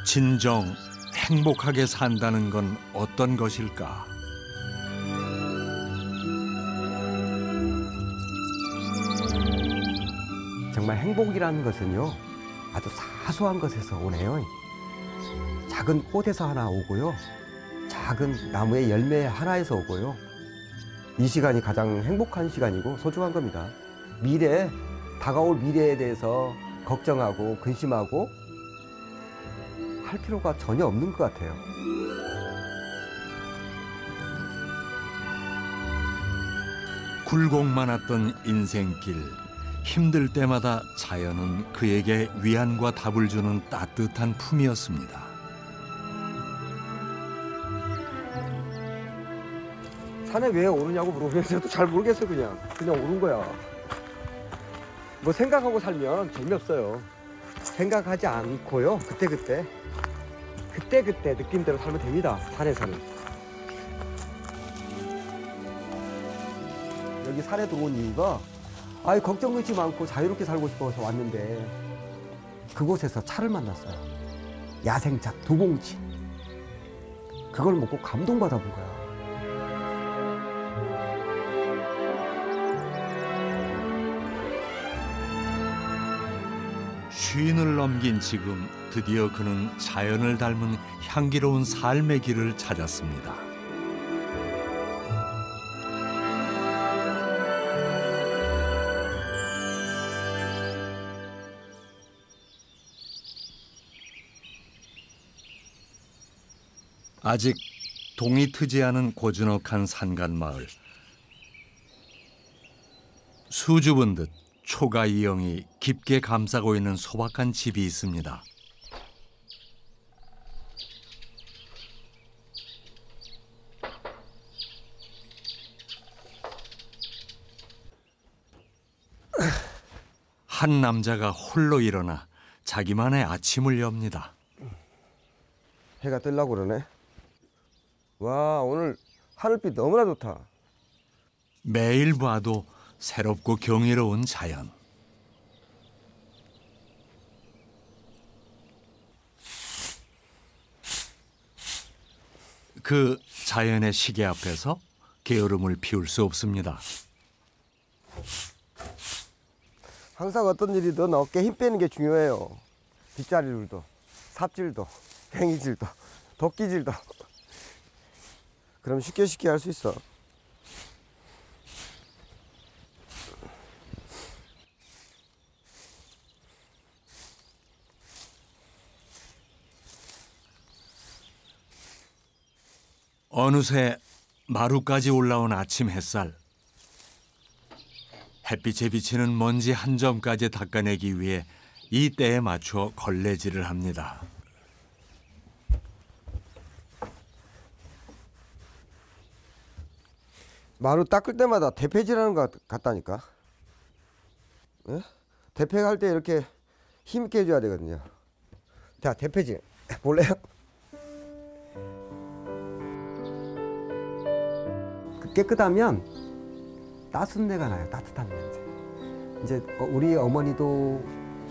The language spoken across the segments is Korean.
진정 행복하게 산다는 건 어떤 것일까? 정말 행복이라는 것은요, 아주 사소한 것에서 오네요. 작은 꽃에서 하나 오고요, 작은 나무의 열매 하나에서 오고요. 이 시간이 가장 행복한 시간이고 소중한 겁니다. 다가올 미래에 대해서 걱정하고 근심하고 할 필요가 전혀 없는 것 같아요. 굴곡 많았던 인생길. 힘들 때마다 자연은 그에게 위안과 답을 주는 따뜻한 품이었습니다. 산에 왜 오르냐고 물어보면 저도 잘 모르겠어. 그냥 오른 거야. 뭐 생각하고 살면 재미없어요. 생각하지 않고요, 그때 느낌대로 살면 됩니다. 산에서는. 여기 산에 들어온 이유가 걱정 근심 많고 자유롭게 살고 싶어서 왔는데 그곳에서 차를 만났어요. 야생차 2봉지. 그걸 먹고 감동받아 본 거야. 쉰을 넘긴 지금 드디어 그는 자연을 닮은 향기로운 삶의 길을 찾았습니다. 아직 동이 트지 않은 고즈넉한 산간마을. 수줍은 듯 초가 이영이 깊게 감싸고 있는 소박한 집이 있습니다. 한 남자가 홀로 일어나 자기만의 아침을 엽니다. 해가 뜨려고 그러네. 와, 오늘 하늘빛 너무나 좋다. 매일 봐도 새롭고 경이로운 자연. 그 자연의 시계 앞에서 게으름을 피울 수 없습니다. 항상 어떤 일이든 어깨에 힘 빼는 게 중요해요. 빗자루질도, 삽질도, 팽이질도, 도끼질도. 그럼 쉽게 할 수 있어. 어느새 마루까지 올라온 아침 햇살. 햇빛에 비치는 먼지 한 점까지 닦아내기 위해 이 때에 맞춰 걸레질을 합니다. 마루 닦을 때마다 대패질하는 것 같다니까. 예? 대패할 때 이렇게 힘있게 해줘야 되거든요. 자, 대패질 볼래요? 깨끗하면 따순내가 나요. 따뜻한 냄새. 이제 우리 어머니도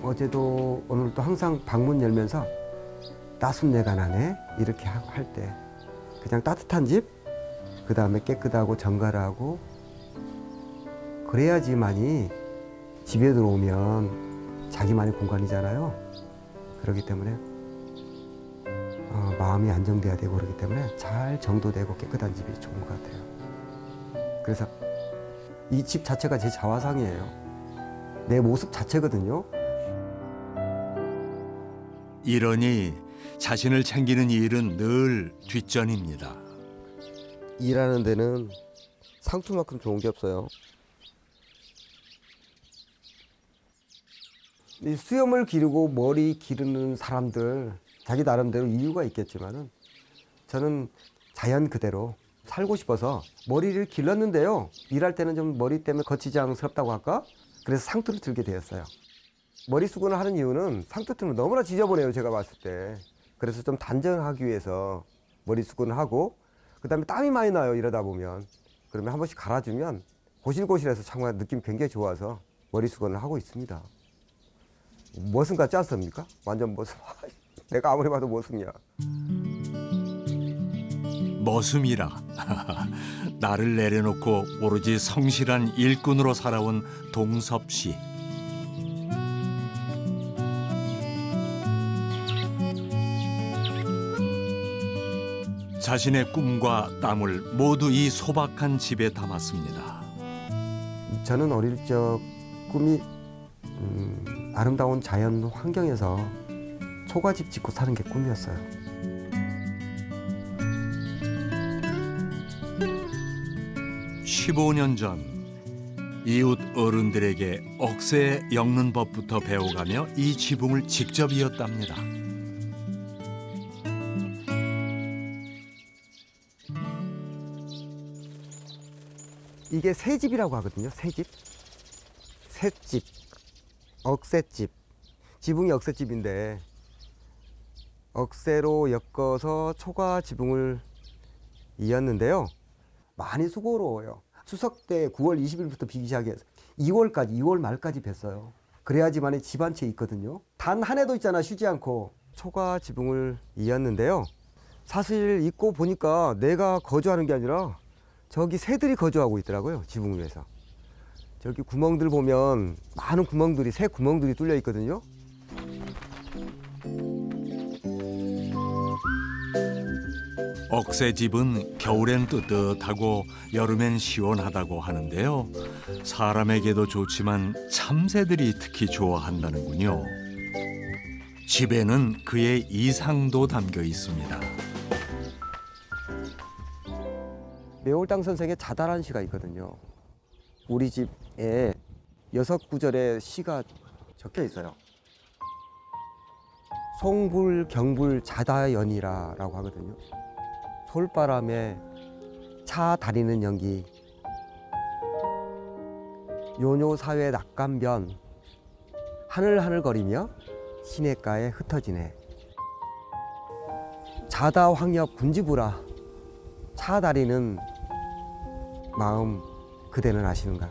어제도 오늘도 항상 방문 열면서 따순내가 나네 이렇게 할 때 그냥 따뜻한 집, 그 다음에 깨끗하고 정갈하고 그래야지만이 집에 들어오면 자기만의 공간이잖아요. 그렇기 때문에 마음이 안정돼야 되고 그렇기 때문에 잘 정도되고 깨끗한 집이 좋은 것 같아요. 그래서 이 집 자체가 제 자화상이에요. 내 모습 자체거든요. 이러니 자신을 챙기는 일은 늘 뒷전입니다. 일하는 데는 상투만큼 좋은 게 없어요. 이 수염을 기르고 머리 기르는 사람들 자기 나름대로 이유가 있겠지만은 저는 자연 그대로 살고 싶어서 머리를 길렀는데요. 일할 때는 좀 머리 때문에 거치장스럽다고 할까? 그래서 상투를 들게 되었어요. 머리 수건을 하는 이유는 상투 틀면 너무나 지저분해요. 제가 봤을 때. 그래서 좀 단정하기 위해서 머리 수건을 하고 그다음에 땀이 많이 나요. 이러다 보면. 그러면 한 번씩 갈아주면 고실고실해서 정말 느낌이 굉장히 좋아서 머리 수건을 하고 있습니다. 머슴 같지 않습니까? 완전 머슴. 내가 아무리 봐도 머슴이야. 머슴이라. 나를 내려놓고 오로지 성실한 일꾼으로 살아온 동섭 씨. 자신의 꿈과 땀을 모두 이 소박한 집에 담았습니다. 저는 어릴 적 꿈이 아름다운 자연 환경에서 초가집 짓고 사는 게 꿈이었어요. (15년) 전 이웃 어른들에게 억새 엮는 법부터 배워가며 이 지붕을 직접 이었답니다. 이게 새집이라고 하거든요. 새집, 셋집, 억새집. 지붕이 억새집인데 억새로 엮어서 초가 지붕을 이었는데요. 많이 수고로워요. 추석 때 9월 20일부터 비기 시작해서 2월 말까지 뱄어요. 그래야지만이 집 한 채 있거든요. 단 한 해도 있잖아, 쉬지 않고. 초가 지붕을 이었는데요. 사실 입고 보니까 내가 거주하는 게 아니라 저기 새들이 거주하고 있더라고요. 지붕 위에서. 저기 구멍들 보면 많은 구멍들이, 새 구멍들이 뚫려 있거든요. 억새집은 겨울엔 뜨뜻하고 여름엔 시원하다고 하는데요. 사람에게도 좋지만 참새들이 특히 좋아한다는군요. 집에는 그의 이상도 담겨 있습니다. 매월당 선생의 자달한 시가 있거든요. 우리 집에 6구절의 시가 적혀 있어요. 송불, 경불, 자다연이라고 하거든요. 솔바람에 차 다리는 연기, 요뇨사회 낙감변, 하늘하늘거리며 시냇가에 흩어지네. 자다 황엽 군지부라, 차 다리는 마음 그대는 아시는가.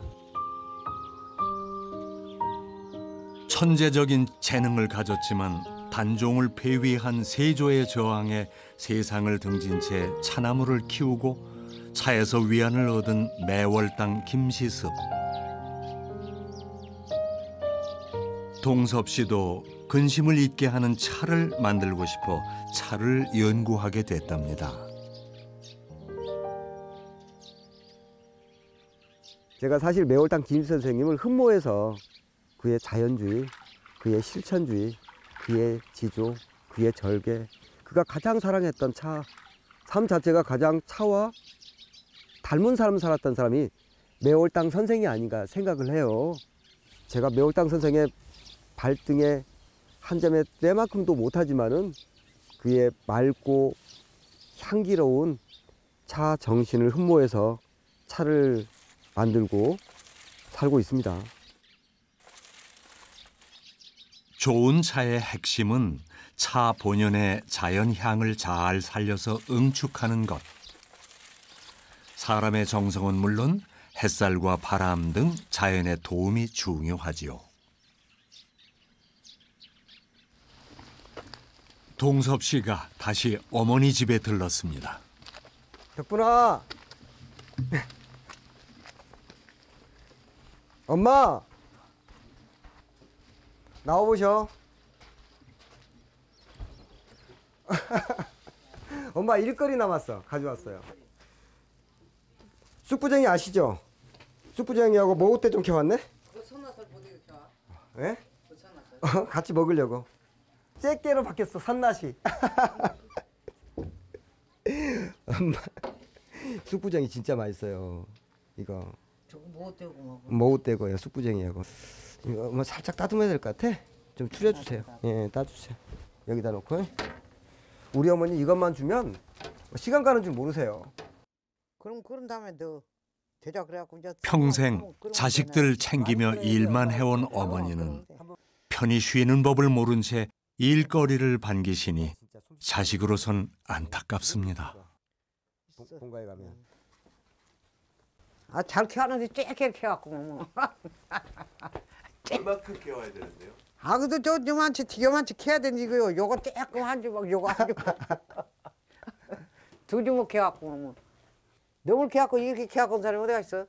천재적인 재능을 가졌지만 단종을 폐위한 세조의 저항에 세상을 등진 채 차나무를 키우고 차에서 위안을 얻은 매월당 김시습. 동섭 씨도 근심을 잊게 하는 차를 만들고 싶어 차를 연구하게 됐답니다. 제가 사실 매월당 김 선생님을 흠모해서 그의 자연주의, 그의 실천주의, 그의 지조, 그의 절개, 그가 가장 사랑했던 차, 삶 자체가 가장 차와 닮은 삶을 살았던 사람이 매월당 선생이 아닌가 생각을 해요. 제가 매월당 선생의 발등에 한 점의 때만큼도 못하지만은 그의 맑고 향기로운 차 정신을 흠모해서 차를 만들고 살고 있습니다. 좋은 차의 핵심은 차 본연의 자연 향을 잘 살려서 응축하는 것. 사람의 정성은 물론 햇살과 바람 등 자연의 도움이 중요하지요. 동섭 씨가 다시 어머니 집에 들렀습니다. 덕분아, 엄마, 나와보셔. 엄마 일거리 남았어. 가져왔어요. 쑥부쟁이 아시죠? 쑥부쟁이하고 먹을 때 좀 캐왔네? 선나설 못 익혀. 예? 선나설. 같이 먹으려고. 째깨로 바뀌었어, 산낫이. 엄마, 쑥부쟁이 진짜 맛있어요. 이거. 저거 못 되고 먹어. 먹을 때고요, 쑥부쟁이하고. 이거 엄마 살짝 따듬어야 될 것 같아. 좀 줄여주세요. 예, 따주세요. 여기다 놓고. 우리 어머니 이것만 주면 시간 가는 줄 모르세요. 그럼 그런 다음에 너 되자 그래갖고 이제 평생 자식들 챙기며 일만 해온 어머니는 편히 쉬는 법을 모른 채 일거리를 반기시니 자식으로선 안타깝습니다. 본가에 가면. 잘 키웠는데 쬐게 키워갖고 뭐. 얼마큼 키워야 되는데요? 아, 그래도 저 요만치 되게만치 캐야 되지 이거요. 요거 조금 한 주먹, 요거 한 주먹. 두 주먹 캐갖고 뭐. 너무 캐갖고 이렇게 캐갖고 온 사람이 어디가 있어?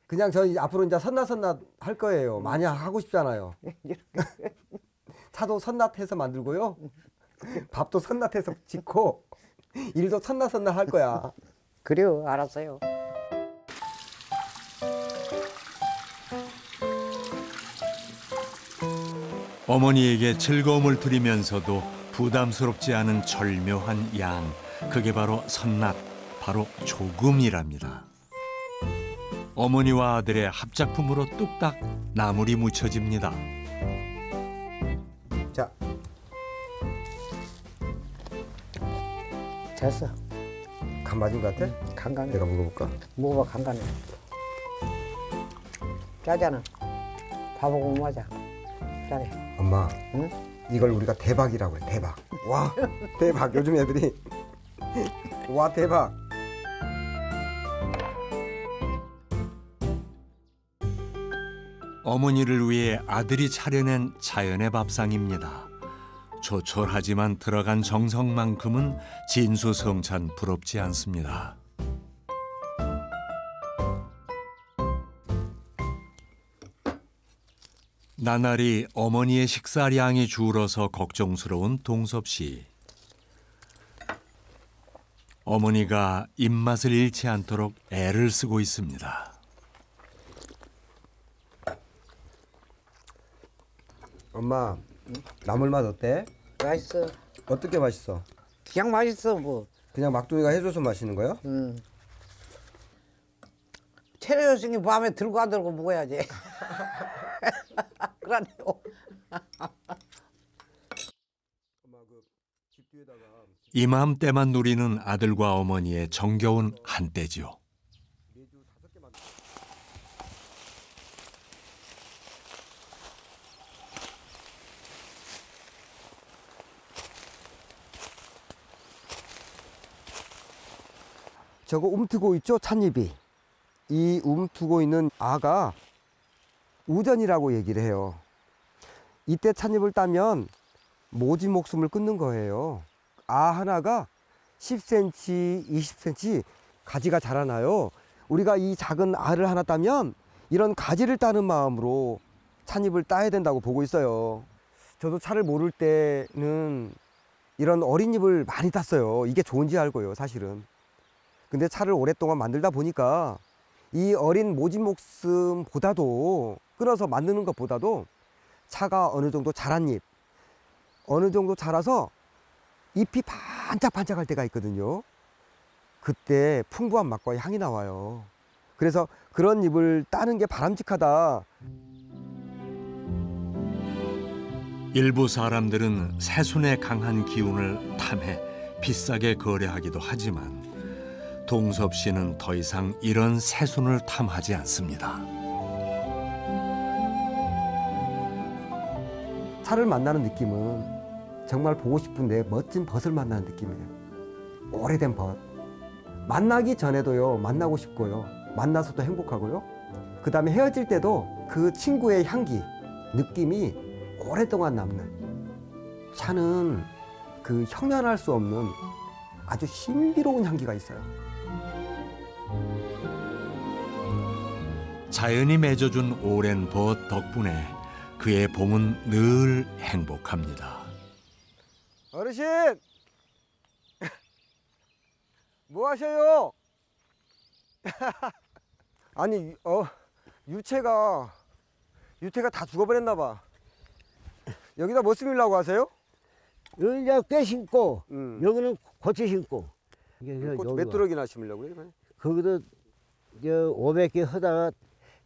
그냥 저희 앞으로 이제 선낫 할 거예요. 많이 하고 싶잖아요. 차도 선낫해서 만들고요. 밥도 선낫해서 짓고 일도 선낫 할 거야. 그래요, 알았어요. 어머니에게 즐거움을 드리면서도 부담스럽지 않은 절묘한 양. 그게 바로 선낫, 바로 조금이랍니다. 어머니와 아들의 합작품으로 뚝딱 나물이 묻혀집니다. 자, 됐어. 간 맞은 것 같아? 간간해. 내가 먹어볼까? 먹어봐, 간간해. 짜잖아. 밥하고 맞아. 짜네. 엄마, 응? 이걸 우리가 대박이라고 해. 대박. 와, 대박. 요즘 애들이 와, 대박. 어머니를 위해 아들이 차려낸 자연의 밥상입니다. 조촐하지만 들어간 정성만큼은 진수성찬 부럽지 않습니다. 나날이 어머니의 식사량이 줄어서 걱정스러운 동섭 씨. 어머니가 입맛을 잃지 않도록 애를 쓰고 있습니다. 엄마, 나물 맛 어때? 맛있어. 어떻게 맛있어? 그냥 맛있어, 뭐. 그냥 막둥이가 해줘서 맛있는 거야? 체력요승이 밤에 들고 안 들고 먹어야지. 그러네요. 이맘때만 누리는 아들과 어머니의 정겨운 한때지요. 저거 움트고 있죠? 찻잎이. 이 움트고 있는 아가 우전이라고 얘기를 해요. 이때 찻잎을 따면 모지 목숨을 끊는 거예요. 아 하나가 10cm, 20cm 가지가 자라나요. 우리가 이 작은 알을 하나 따면 이런 가지를 따는 마음으로 찻잎을 따야 된다고 보고 있어요. 저도 차를 모를 때는 이런 어린 잎을 많이 땄어요. 이게 좋은지 알고요, 사실은. 근데 차를 오랫동안 만들다 보니까 이 어린 모지 목숨보다도 끊어서 만드는 것보다도 차가 어느 정도 자란 잎, 어느 정도 자라서 잎이 반짝반짝할 때가 있거든요. 그때 풍부한 맛과 향이 나와요. 그래서 그런 잎을 따는 게 바람직하다. 일부 사람들은 새순의 강한 기운을 탐해 비싸게 거래하기도 하지만 동섭 씨는 더 이상 이런 새순을 탐하지 않습니다. 차를 만나는 느낌은 정말 보고 싶은데 멋진 벗을 만나는 느낌이에요. 오래된 벗. 만나기 전에도요, 만나고 싶고요. 만나서도 행복하고요. 그 다음에 헤어질 때도 그 친구의 향기, 느낌이 오랫동안 남는. 차는 그 형연할 수 없는 아주 신비로운 향기가 있어요. 자연이 맺어준 오랜 벗 덕분에 그의 봄은 늘 행복합니다. 어르신! 뭐 하셔요? 아니, 유채가 다 죽어버렸나 봐. 여기다 뭐 심으려고 하세요? 여기 이제 꽤 심고, 여기는 고추 심고. 꽃 몇 두럭이나 심으려고요? 거기도 500개 하다가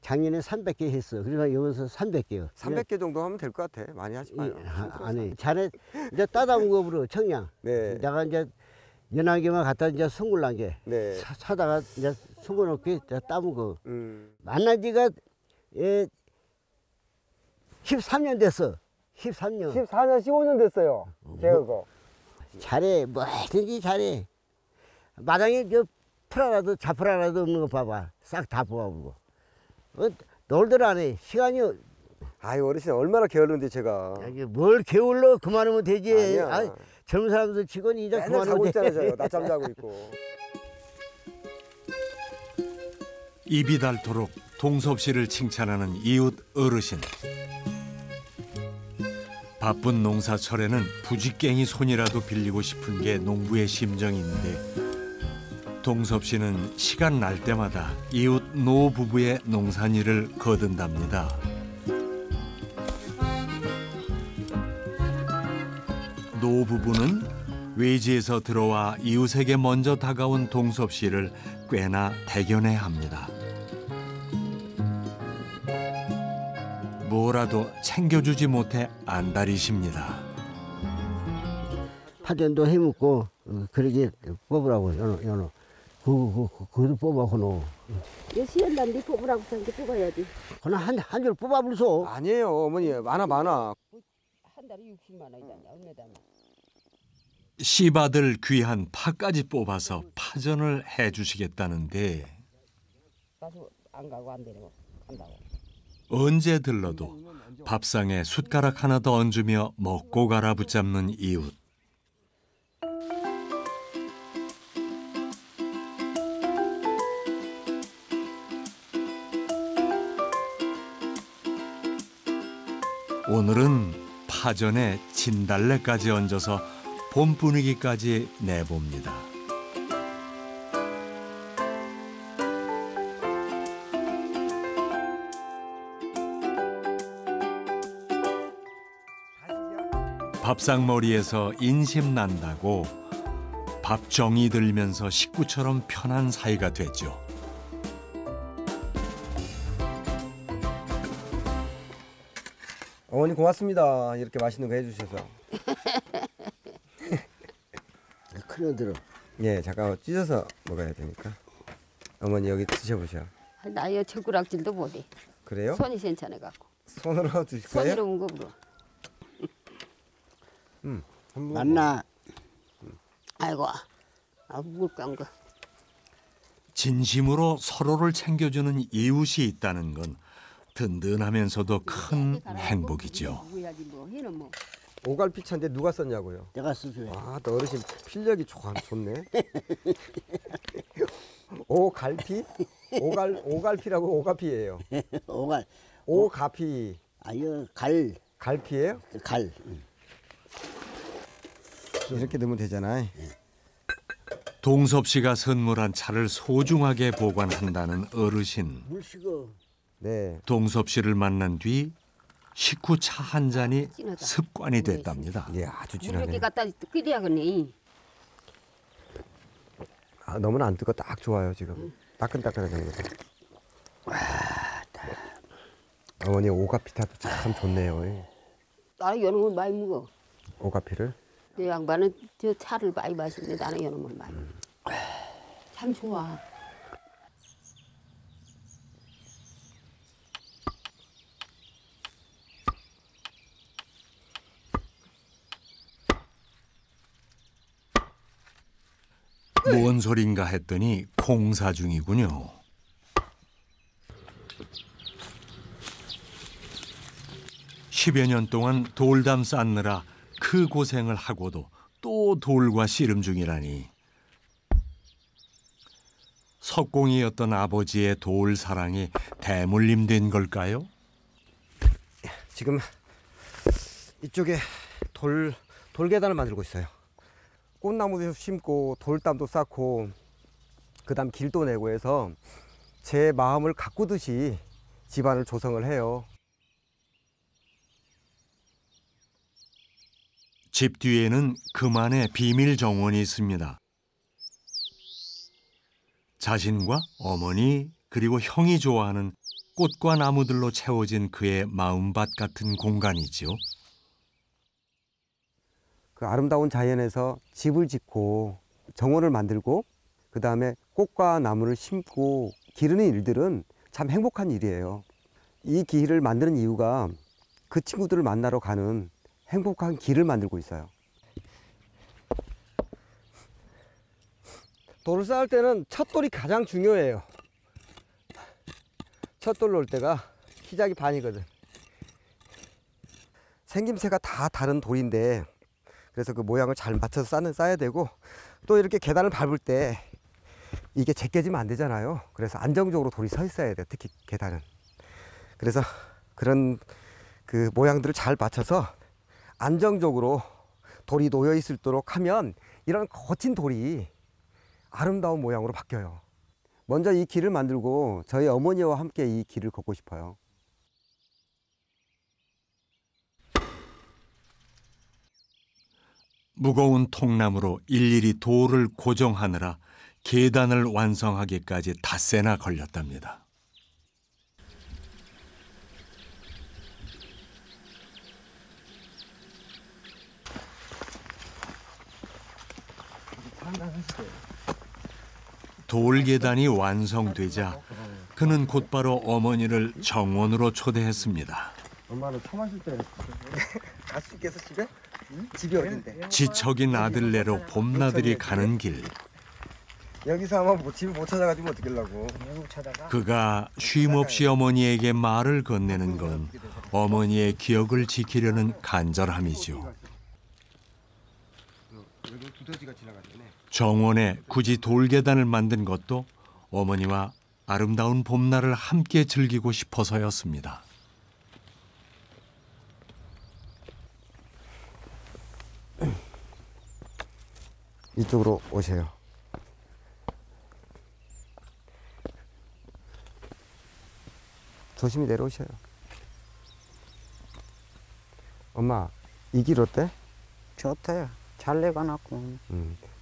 작년에 300개 했어. 그러니까 여기서 300개요. 300개 정도 하면 될 것 같아. 많이 하지 마요. 아니, 자네 이제 따다 먹어보러 청양. 네. 내가 이제 연하게만 갖다 이제 송글난 게. 네. 사다가 이제 송글놓게 따먹어. 만난 지가 13년 됐어. 13년. 14년, 15년 됐어요. 제가 그거. 잘해. 뭐든지 잘해. 마당에 풀하나도 잡풀 하나도 없는 거 봐봐. 싹 다 뽑아보고. 놀들 안 해. 시간이 아유 어르신 얼마나 게을른데 제가. 야, 이게 뭘 게을러 그만하면 되지. 아니야. 아이, 젊은 사람들 치곤 이제 맨날 그만하면 자고 돼. 있잖아요. 저 낮잠 자고 있고. 입이 닳도록 동섭 씨를 칭찬하는 이웃 어르신. 바쁜 농사철에는 부지깽이 손이라도 빌리고 싶은 게 농부의 심정인데 동섭 씨는 시간 날 때마다 이웃 노 부부의 농산일을 거둔답니다. 노 부부는 외지에서 들어와 이웃에게 먼저 다가온 동섭 씨를 꽤나 대견해 합니다. 뭐라도 챙겨주지 못해 안달이십니다. 파전도 해먹고 그러게 뽑으라고 연어. 그도 뽑아고 너. 이 시연단데 뽑으라고 생게 뽑아야지. 그냥 한 줄 뽑아불소. 아니에요 어머니 많아. 한 달에 60만 원이잖아. 얼마다. 씨받을 귀한 파까지 뽑아서 파전을 해주시겠다는데 가서 안 가고 안 되는 거 간다고. 언제 들러도 밥상에 숟가락 하나 더 얹으며 먹고 가라 붙잡는 이웃. 오늘은 파전에 진달래까지 얹어서 봄 분위기까지 내봅니다. 밥상머리에서 인심 난다고 밥 정이 들면서 식구처럼 편한 사이가 되죠. 어머니 고맙습니다. 이렇게 맛있는 거 해주셔서. 큰일 들어. 예 잠깐 찢어서 먹어야 되니까. 어머니 여기 드셔보셔. 나 이 젓가락질도 못해. 그래요? 손이 괜찮아 갖고. 손으로 드실 거예요? 손으로 온 거로. 한번 만나. 아이고. 물감 거. 진심으로 서로를 챙겨주는 이웃이 있다는 건 든든하면서도 큰 행복이죠. 뭐야지 뭐 얘는 뭐. 오갈피 차인데 누가 썼냐고요? 내가 쓰줘야. 아또 어르신 필력이 좋네. 오갈피? 오갈피라고 오가피예요. 오갈. 오가피. 아유 갈피예요? 갈. 이렇게 넣으면 되잖아요. 동섭 씨가 선물한 차를 소중하게 보관한다는 어르신. 물 식어. 네. 동섭 씨를 만난 뒤 식후 차 한 잔이 진하다. 습관이 됐답니다. 예, 아주 물 이렇게 진하네. 갖다 끓여야겠네. 아, 너무나 안 뜨거 딱 좋아요 지금. 따끈따끈한 정도로. 어머니 오가피 타도 참 좋네요. 예. 나는 연어물 많이 먹어. 오가피를. 그 양반은 저 차를 많이 마시는데 나는 연어물 많이 먹어. 참 좋아. 뭔 소린가 했더니 공사 중이군요. 십여 년 동안 돌담 쌓느라 그 고생을 하고도 또 돌과 씨름 중이라니. 석공이었던 아버지의 돌 사랑이 대물림된 걸까요? 지금 이쪽에 돌계단을 만들고 있어요. 꽃나무도 심고 돌담도 쌓고 그다음 길도 내고 해서 제 마음을 가꾸듯이 집안을 조성을 해요. 집 뒤에는 그만의 비밀 정원이 있습니다. 자신과 어머니 그리고 형이 좋아하는 꽃과 나무들로 채워진 그의 마음밭 같은 공간이지요. 그 아름다운 자연에서 집을 짓고 정원을 만들고 그다음에 꽃과 나무를 심고 기르는 일들은 참 행복한 일이에요. 이 길을 만드는 이유가 그 친구들을 만나러 가는 행복한 길을 만들고 있어요. 돌을 쌓을 때는 첫 돌이 가장 중요해요. 첫 돌 놓을 때가 시작이 반이거든. 생김새가 다 다른 돌인데 그래서 그 모양을 잘 맞춰서 쌓아야 되고 또 이렇게 계단을 밟을 때 이게 제껴지면 안 되잖아요. 그래서 안정적으로 돌이 서 있어야 돼요. 특히 계단은. 그래서 그런 그 모양들을 잘 맞춰서 안정적으로 돌이 놓여 있도록 하면 이런 거친 돌이 아름다운 모양으로 바뀌어요. 먼저 이 길을 만들고 저희 어머니와 함께 이 길을 걷고 싶어요. 무거운 통나무로 일일이 돌을 고정하느라 계단을 완성하기까지 닷새나 걸렸답니다. 돌계단이 완성되자 그는 곧바로 어머니를 정원으로 초대했습니다. 엄마는 차 마실 때 갈 수 있겠어 집에? 응? 집이 어딘데? 지척인 아들네로 봄나들이 가는 길. 여기서 아마 집을 못 찾아가지고 어떻게 하려고? 그가 쉼없이 어머니에게 말을 건네는 건 어머니의 기억을 지키려는 간절함이죠. 여기 두더지가 지나가네. 정원에 굳이 돌계단을 만든 것도 어머니와 아름다운 봄날을 함께 즐기고 싶어서였습니다. 이쪽으로 오세요. 조심히 내려오셔요. 엄마, 이 길 어때? 좋대요. 잘 내가놨고.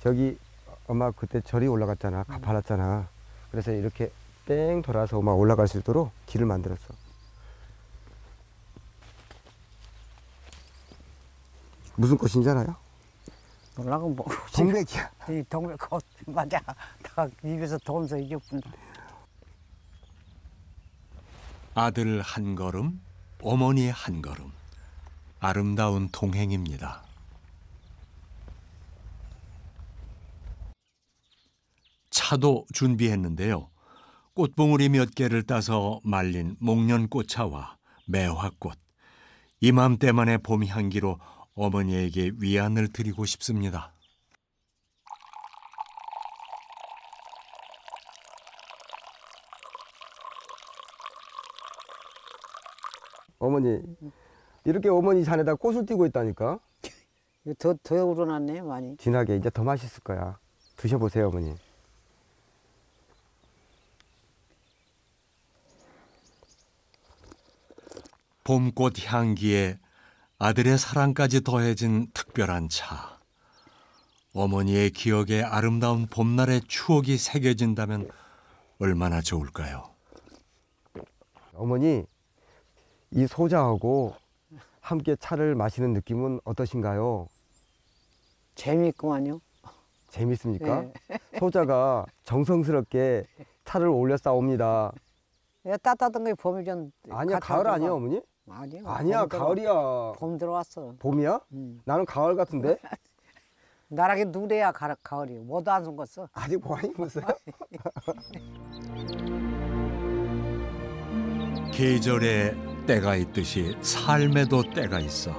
저기 엄마 그때 절이 올라갔잖아. 가파랐잖아. 그래서 이렇게 뺑 돌아서 엄마 올라갈 수 있도록 길을 만들었어. 무슨 꽃인지 알아요? 몰라고 뭐. 동백이야. 이 동백꽃 맞아. 다 입에서 돈서 이겼구나. 아들 한 걸음, 어머니 한 걸음. 아름다운 동행입니다. 차도 준비했는데요. 꽃봉우리 몇 개를 따서 말린 목련꽃차와 매화꽃. 이맘때만의 봄 향기로 어머니에게 위안을 드리고 싶습니다. 어머니, 이렇게 어머니 잔에다 꽃을 띄고 있다니까? 이거 더 우러났네 많이. 진하게 이제 더 맛있을 거야. 드셔보세요, 어머니. 봄꽃 향기에 아들의 사랑까지 더해진 특별한 차. 어머니의 기억에 아름다운 봄날의 추억이 새겨진다면 얼마나 좋을까요? 어머니, 이 소자하고 함께 차를 마시는 느낌은 어떠신가요? 재밌구만요. 재밌습니까? 네. 소자가 정성스럽게 차를 올려 싸웁니다. 따뜻한 게 봄이 좀. 아니야, 가을 아니야, 어머니? 아니야. 아니야, 가을이야. 봄 들어왔어. 봄이야? 나는 가을 같은데? 나락에 누래야 가을이. 뭐도 안 숨겼어. 아직 보안이 무슨? 계절에 때가 있듯이 삶에도 때가 있어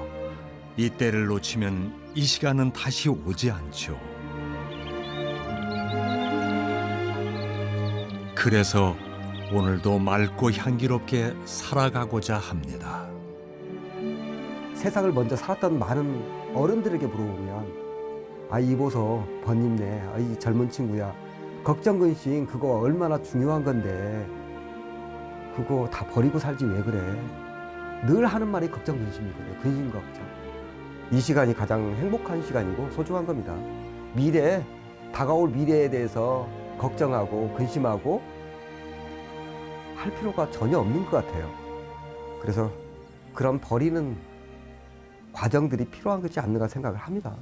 이 때를 놓치면 이 시간은 다시 오지 않죠. 그래서 오늘도 맑고 향기롭게 살아가고자 합니다. 세상을 먼저 살았던 많은 어른들에게 물어보면 아, 이보소 번입네. 아, 이 젊은 친구야. 걱정 근심 그거 얼마나 중요한 건데 그거 다 버리고 살지 왜 그래. 늘 하는 말이 걱정 근심이거든요. 근심 걱정. 이 시간이 가장 행복한 시간이고 소중한 겁니다. 미래, 다가올 미래에 대해서 걱정하고 근심하고 할 필요가 전혀 없는 것 같아요. 그래서 그런 버리는 과정들이 필요한 것이 않는가 생각을 합니다.